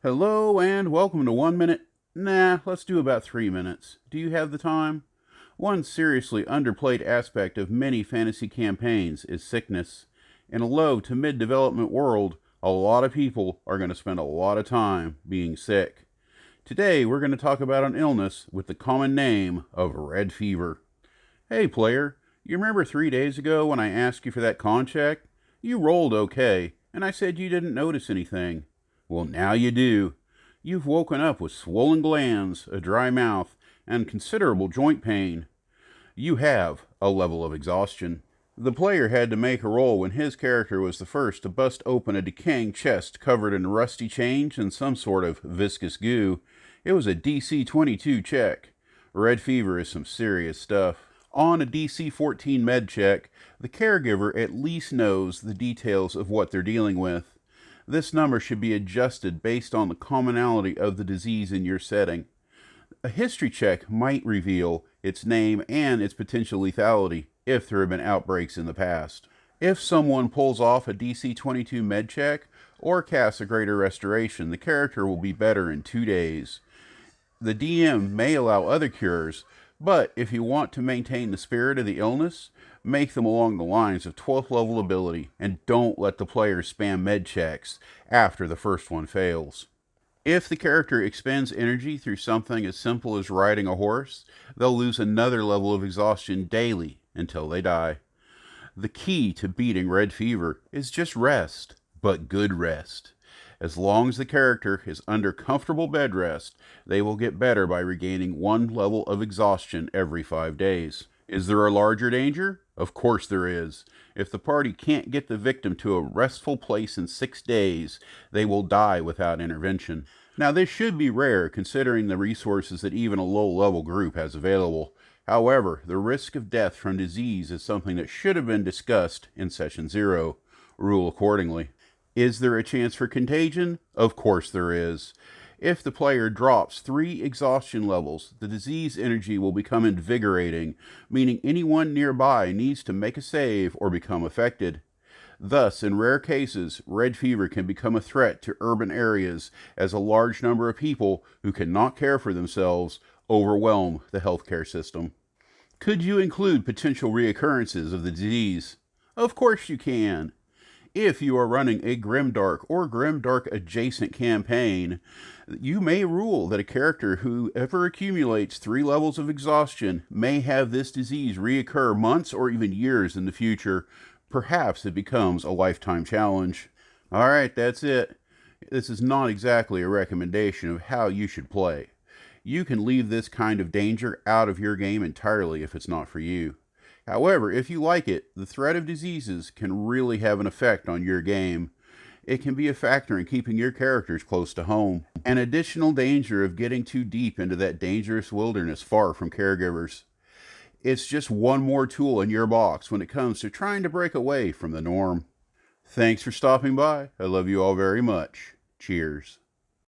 Hello and welcome to 1 minute. Nah, let's do about 3 minutes. Do you have the time? One seriously underplayed aspect of many fantasy campaigns is sickness. In a low to mid development world, a lot of people are going to spend a lot of time being sick. Today, we're going to talk about an illness with the common name of red fever. Hey, player, you remember 3 days ago when I asked you for that con check? You rolled okay, and I said you didn't notice anything. Well, now you do. You've woken up with swollen glands, a dry mouth, and considerable joint pain. You have a level of exhaustion. The player had to make a roll when his character was the first to bust open a decaying chest covered in rusty chains and some sort of viscous goo. It was a DC 22 check. Red fever is some serious stuff. On a DC 14 med check, the caregiver at least knows the details of what they're dealing with. This number should be adjusted based on the commonality of the disease in your setting. A history check might reveal its name and its potential lethality if there have been outbreaks in the past. If someone pulls off a DC 22 med check or casts a greater restoration, the character will be better in 2 days. The DM may allow other cures, but if you want to maintain the spirit of the illness, make them along the lines of 12th level ability, and don't let the players spam med checks after the first one fails. If the character expends energy through something as simple as riding a horse, they'll lose another level of exhaustion daily until they die. The key to beating red fever is just rest, but good rest. As long as the character is under comfortable bed rest, they will get better by regaining 1 level of exhaustion every 5 days. Is there a larger danger? Of course there is. If the party can't get the victim to a restful place in 6 days, they will die without intervention. Now, this should be rare considering the resources that even a low-level group has available. However, the risk of death from disease is something that should have been discussed in Session 0. Rule accordingly. Is there a chance for contagion? Of course there is. If the player drops 3 exhaustion levels, the disease energy will become invigorating, meaning anyone nearby needs to make a save or become affected. Thus, in rare cases, red fever can become a threat to urban areas as a large number of people who cannot care for themselves overwhelm the healthcare system. Could you include potential reoccurrences of the disease? Of course you can. If you are running a Grimdark or Grimdark adjacent campaign, you may rule that a character who ever accumulates 3 levels of exhaustion may have this disease reoccur months or even years in the future. Perhaps it becomes a lifetime challenge. Alright, that's it. This is not exactly a recommendation of how you should play. You can leave this kind of danger out of your game entirely if it's not for you. However, if you like it, the threat of diseases can really have an effect on your game. It can be a factor in keeping your characters close to home. An additional danger of getting too deep into that dangerous wilderness far from caregivers. It's just one more tool in your box when it comes to trying to break away from the norm. Thanks for stopping by. I love you all very much. Cheers.